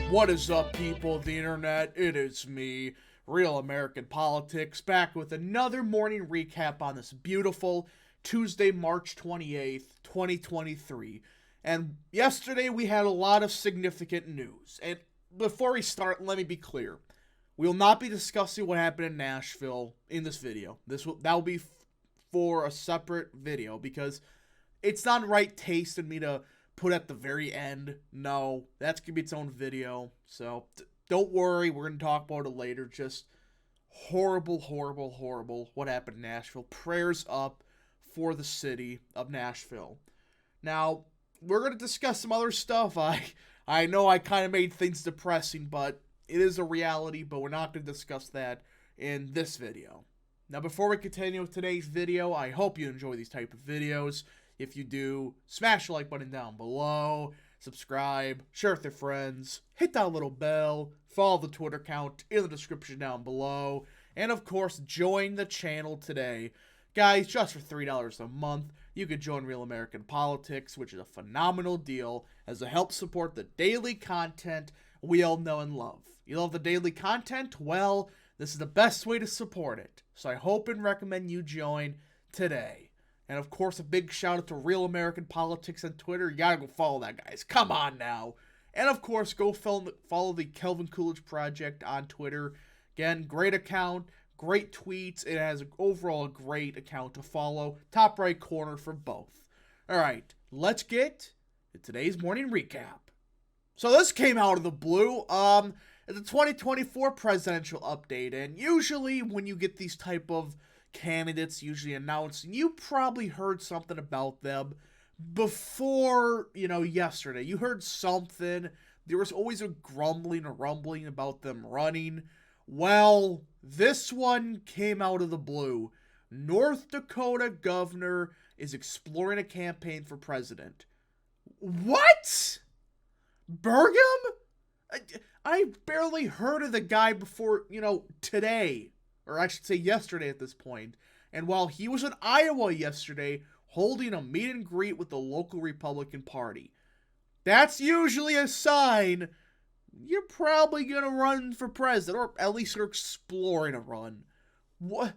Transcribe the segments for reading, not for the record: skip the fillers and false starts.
What is up, people of the internet? It is me, Real American Politics, back with another morning recap on this beautiful Tuesday, March 28th, 2023. And yesterday we had a lot of significant news. And before we start, let me be clear. We will not be discussing what happened in Nashville in this video. That will be for a separate video because it's not right taste in me to put at the very end. No, that's gonna be its own video. So don't worry, we're gonna talk about it later. Just horrible what happened in Nashville. Prayers up for the city of Nashville. Now, we're gonna discuss some other stuff. I know I kind of made things depressing, but it is a reality, but we're not gonna discuss that in this video. Now, before we continue with today's video, I hope you enjoy these type of videos. If you do, smash the like button down below, subscribe, share with your friends, hit that little bell, follow the Twitter account in the description down below, and of course, join the channel today. Guys, just for $3 a month, you could join Real American Politics, which is a phenomenal deal, as it helps support the daily content we all know and love. You love the daily content? Well, this is the best way to support it. So I hope and recommend you join today. And of course, a big shout out to Real American Politics on Twitter. You gotta go follow that, guys. Come on now. And of course, go follow the Kelvin Coolidge Project on Twitter. Again, great account, great tweets. It has overall a great account to follow. Top right corner for both. Alright, let's get to today's morning recap. So this came out of the blue. It's the 2024 presidential update. And usually when you get these type of candidates usually announced, and you probably heard something about them before, yesterday. You heard something. There was always a grumbling or rumbling about them running. Well, this one came out of the blue. North Dakota governor is exploring a campaign for president. What? Burgum? I barely heard of the guy before, today. Or I should say yesterday at this point. And while he was in Iowa yesterday, holding a meet and greet with the local Republican Party. That's usually a sign you're probably going to run for president, or at least you're exploring a run. What?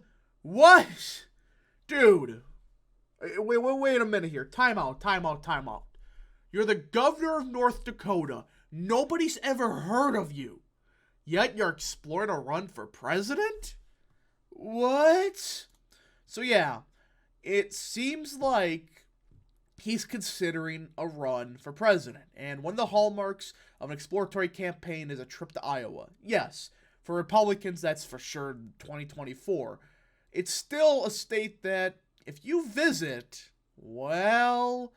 Dude. Wait a minute here. Time out. You're the governor of North Dakota. Nobody's ever heard of you. Yet you're exploring a run for president? What? So yeah, it seems like he's considering a run for president. And one of the hallmarks of an exploratory campaign is a trip to Iowa. Yes, for Republicans, that's for sure 2024. It's still a state that if you visit, well,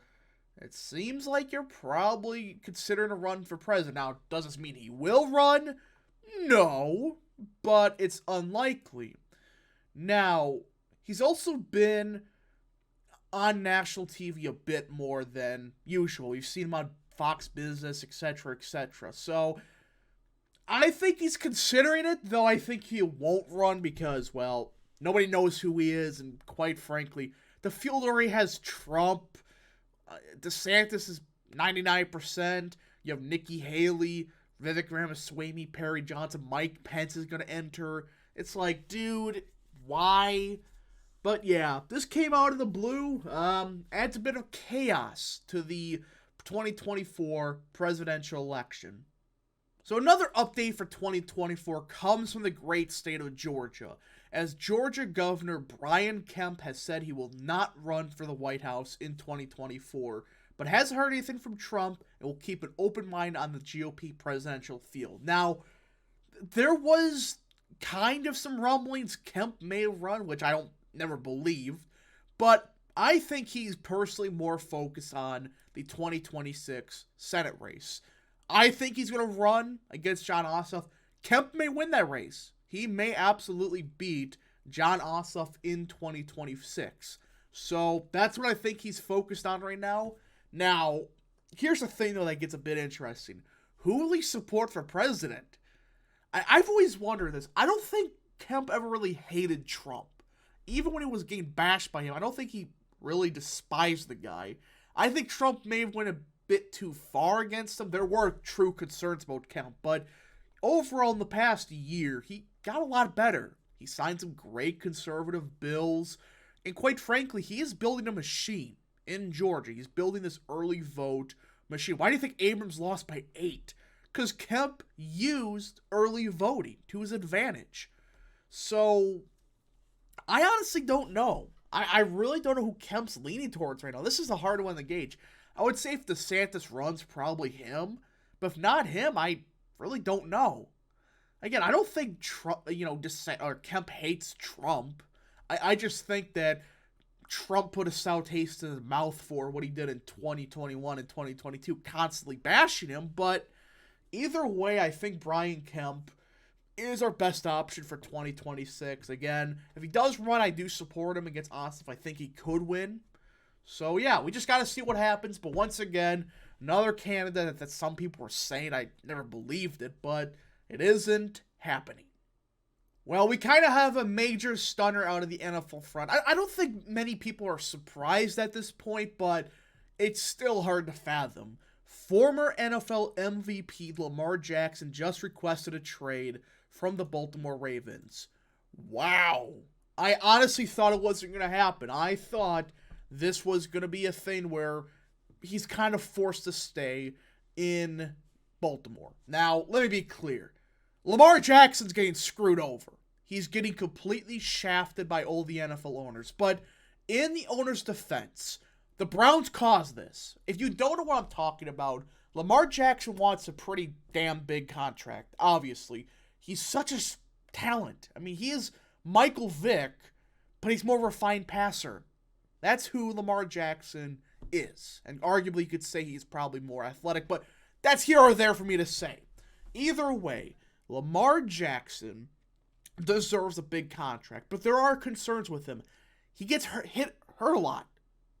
it seems like you're probably considering a run for president. Now, does this mean he will run? No, but it's unlikely. Now, he's also been on national TV a bit more than usual. We've seen him on Fox Business, etc., etc. So, I think he's considering it, though I think he won't run because, well, nobody knows who he is, and quite frankly, the field already has Trump. DeSantis is 99%. You have Nikki Haley, Vivek Ramaswamy, Perry Johnson, Mike Pence is going to enter. It's like, dude, why? But yeah, this came out of the blue. Adds a bit of chaos to the 2024 presidential election. So another update for 2024 comes from the great state of Georgia, as Georgia Governor Brian Kemp has said he will not run for the White House in 2024, but hasn't heard anything from Trump and will keep an open mind on the GOP presidential field. Now, there was kind of some rumblings Kemp may run, which I never believed, but I think he's personally more focused on the 2026 Senate race. I think he's going to run against Jon Ossoff. Kemp may win that race. He may absolutely beat Jon Ossoff in 2026. So that's what I think he's focused on right now. Now, here's the thing, though, that gets a bit interesting. Who will he support for president? I've always wondered this. I don't think Kemp ever really hated Trump. Even when he was getting bashed by him, I don't think he really despised the guy. I think Trump may win a bit too far against him. There were true concerns about Kemp, but overall in the past year, he got a lot better. He signed some great conservative bills, and quite frankly, he is building a machine in Georgia. He's building this early vote machine. Why do you think Abrams lost by 8? Because Kemp used early voting to his advantage. So, I honestly don't know. I really don't know who Kemp's leaning towards right now. This is a hard one to gauge. I would say if DeSantis runs, probably him. But if not him, I really don't know. Again, I don't think Trump, Kemp hates Trump. I just think that Trump put a sour taste in his mouth for what he did in 2021 and 2022, constantly bashing him. But either way, I think Brian Kemp is our best option for 2026. Again, if he does run, I do support him against Ossoff. I think he could win. So, yeah, we just got to see what happens. But once again, another candidate that some people were saying, I never believed it, but it isn't happening. Well, we kind of have a major stunner out of the NFL front. I don't think many people are surprised at this point, but it's still hard to fathom. Former NFL MVP Lamar Jackson just requested a trade from the Baltimore Ravens. Wow. I honestly thought it wasn't going to happen. I thought this was going to be a thing where he's kind of forced to stay in Baltimore. Now, let me be clear. Lamar Jackson's getting screwed over. He's getting completely shafted by all the NFL owners. But in the owner's defense, the Browns caused this. If you don't know what I'm talking about, Lamar Jackson wants a pretty damn big contract, obviously. He's such a talent. I mean, he is Michael Vick, but he's more refined passer. That's who Lamar Jackson is. And arguably you could say he's probably more athletic, but that's here or there for me to say. Either way, Lamar Jackson deserves a big contract, but there are concerns with him. He gets hurt a lot.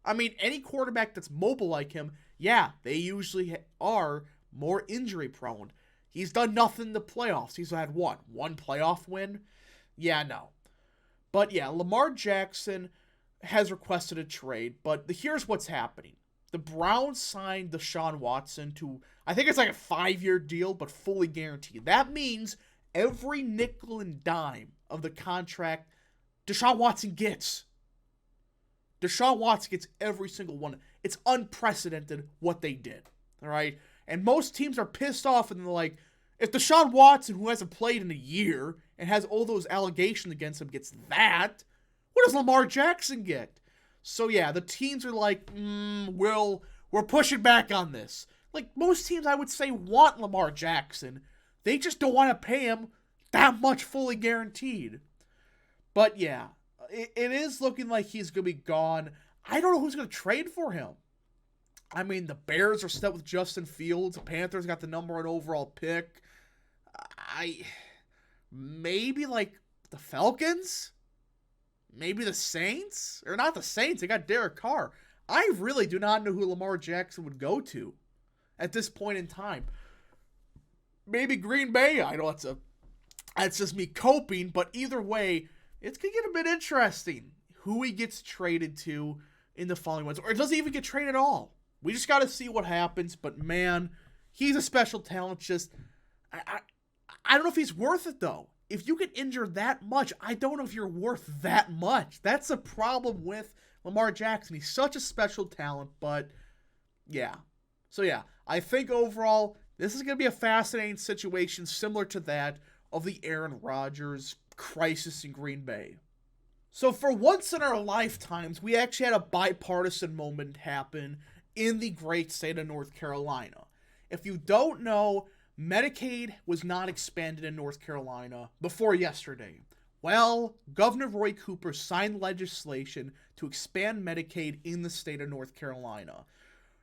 I mean, any quarterback that's mobile like him, yeah, they usually are more injury prone. He's done nothing in the playoffs. He's had one playoff win? Yeah, no. But yeah, Lamar Jackson has requested a trade, but here's what's happening. The Browns signed Deshaun Watson to, I think it's like a 5-year deal, but fully guaranteed. That means every nickel and dime of the contract Deshaun Watson gets. Deshaun Watson gets every single one. It's unprecedented what they did. All right? And most teams are pissed off and they're like, if Deshaun Watson, who hasn't played in a year and has all those allegations against him, gets that, what does Lamar Jackson get? So yeah, the teams are like, we're pushing back on this. Like most teams I would say want Lamar Jackson. They just don't want to pay him that much fully guaranteed. But yeah, it is looking like he's going to be gone. I don't know who's going to trade for him. I mean, the Bears are set with Justin Fields. The Panthers got the number 1 overall pick. Maybe like the Falcons? Maybe the Saints? Or not the Saints, they got Derek Carr. I really do not know who Lamar Jackson would go to at this point in time. Maybe Green Bay. I know that's just me coping, but either way, it's going to get a bit interesting who he gets traded to in the following ones. Or it doesn't even get traded at all. We just got to see what happens, but man, he's a special talent. Just, I don't know if he's worth it, though. If you get injured that much, I don't know if you're worth that much. That's a problem with Lamar Jackson. He's such a special talent, but yeah. So yeah, I think overall, this is going to be a fascinating situation similar to that of the Aaron Rodgers crisis in Green Bay. So for once in our lifetimes, we actually had a bipartisan moment happen in the great state of North Carolina. If you don't know, Medicaid was not expanded in North Carolina before yesterday. Well, Governor Roy Cooper signed legislation to expand Medicaid in the state of North Carolina.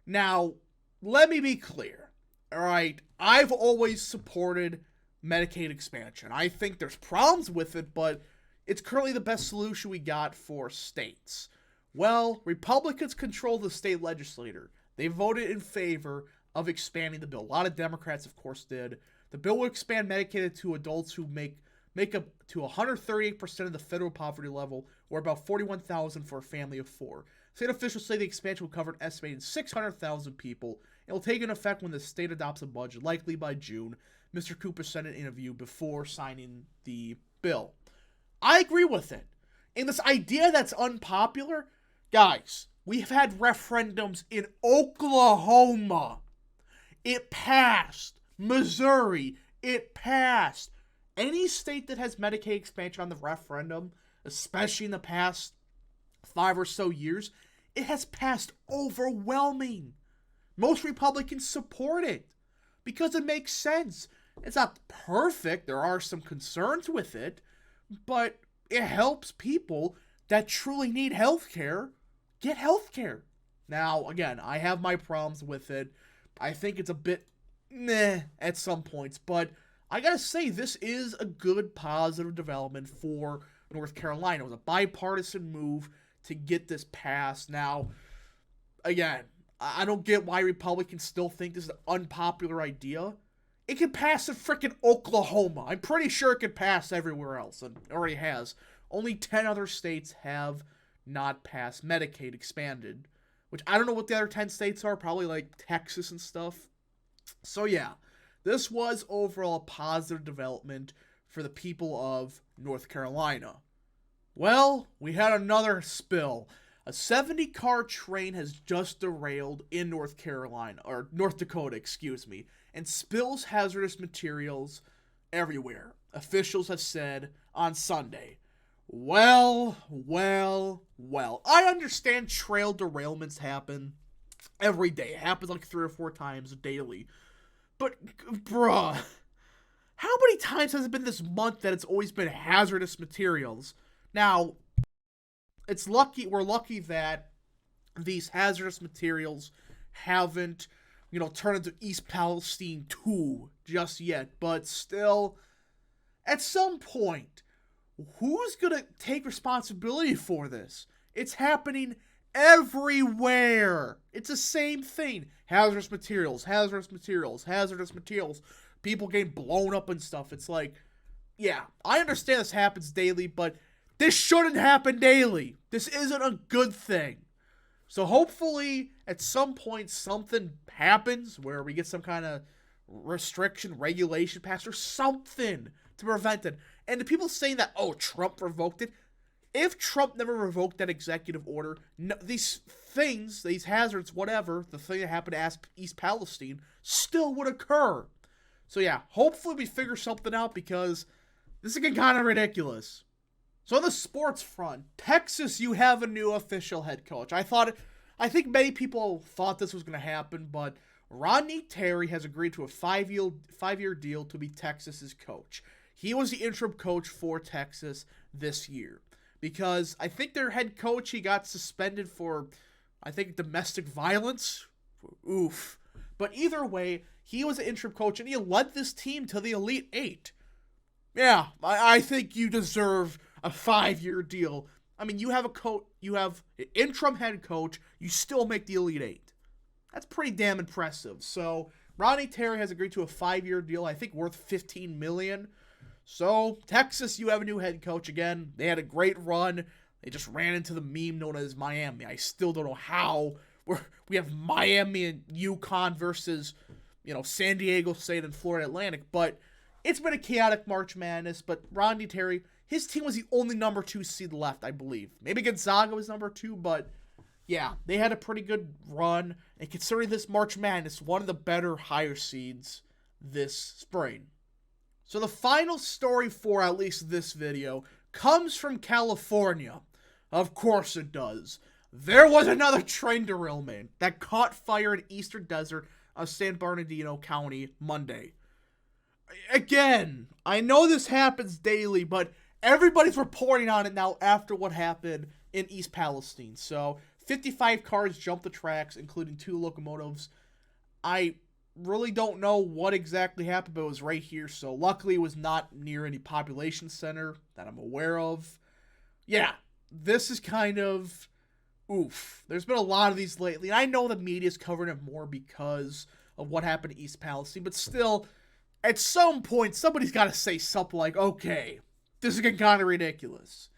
Now, let me be clear. All right, I've always supported Medicaid expansion. I think there's problems with it, but it's currently the best solution we got for states. Well, Republicans control the state legislature. They voted in favor of expanding the bill. A lot of Democrats, of course, did. The bill will expand Medicaid to adults who make up to 138% of the federal poverty level, or about $41,000 for a family of 4. State officials say the expansion will cover an estimated 600,000 people It will take an effect when the state adopts a budget, likely by June. Mr. Cooper said in an interview before signing the bill. I agree with it. And this idea that's unpopular, guys, we've had referendums in Oklahoma. It passed. Missouri, it passed. Any state that has Medicaid expansion on the referendum, especially in the past 5 or so years, it has passed overwhelming. Most Republicans support it because it makes sense. It's not perfect. There are some concerns with it, but it helps people that truly need health care get health care. Now, again, I have my problems with it. I think it's a bit meh at some points, but I gotta say, this is a good positive development for North Carolina. It was a bipartisan move to get this passed. Now, again, I don't get why Republicans still think this is an unpopular idea. It can pass in frickin' Oklahoma. I'm pretty sure it could pass everywhere else, and it already has. Only 10 other states have not passed Medicaid expanded, which I don't know what the other 10 states are, probably like Texas and stuff. So yeah, this was overall a positive development for the people of North Carolina. Well, we had another spill. A 70-car train has just derailed in North Dakota, and spills hazardous materials everywhere, officials have said on Sunday. Well. I understand trail derailments happen every day. It happens like 3 or 4 times daily. But, bruh, how many times has it been this month that it's always been hazardous materials? Now, we're lucky that these hazardous materials haven't, turned into East Palestine 2 just yet. But still, at some point, who's going to take responsibility for this? It's happening everywhere. It's the same thing. Hazardous materials. People getting blown up and stuff. It's like, yeah, I understand this happens daily, but this shouldn't happen daily. This isn't a good thing. So hopefully, at some point, something happens where we get some kind of restriction, regulation passed, or something to prevent it. And the people saying that, Trump revoked it, if Trump never revoked that executive order, these things, these hazards, whatever, the thing that happened to East Palestine, still would occur. So yeah, hopefully we figure something out because this is getting kind of ridiculous. So on the sports front, Texas, you have a new official head coach. I think many people thought this was going to happen, but Rodney Terry has agreed to a 5-year deal to be Texas's coach. He was the interim coach for Texas this year because I think their head coach, he got suspended for, domestic violence. Oof. But either way, he was an interim coach and he led this team to the Elite 8. Yeah, I think you deserve a 5-year deal. I mean, you have an interim head coach, you still make the Elite 8. That's pretty damn impressive. So, Rodney Terry has agreed to a 5-year deal, I think worth $15 million. So, Texas, you have a new head coach again. They had a great run. They just ran into the meme known as Miami. I still don't know how. We have Miami and UConn versus, San Diego State and Florida Atlantic. But it's been a chaotic March Madness. But Rodney Terry, his team was the only number 2 seed left, I believe. Maybe Gonzaga was number 2, but yeah, they had a pretty good run. And considering this March Madness, one of the better higher seeds this spring. So the final story for at least this video comes from California. Of course it does. There was another train derailment that caught fire in eastern desert of San Bernardino County Monday. Again, I know this happens daily, but everybody's reporting on it now after what happened in East Palestine. So 55 cars jumped the tracks, including 2 locomotives. I really don't know what exactly happened, but it was right here. So luckily it was not near any population center that I'm aware of. Yeah, this is kind of oof. There's been a lot of these lately. And I know the media's covering it more because of what happened in East Palestine, but still, at some point, somebody's got to say something like, okay, this is getting kind of ridiculous.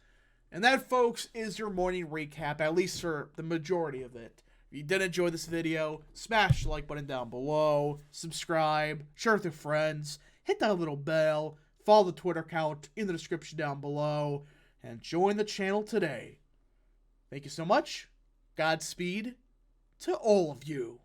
And that, folks, is your morning recap, at least for the majority of it. If you did enjoy this video, smash the like button down below, subscribe, share with your friends, hit that little bell, follow the Twitter account in the description down below, and join the channel today. Thank you so much. Godspeed to all of you.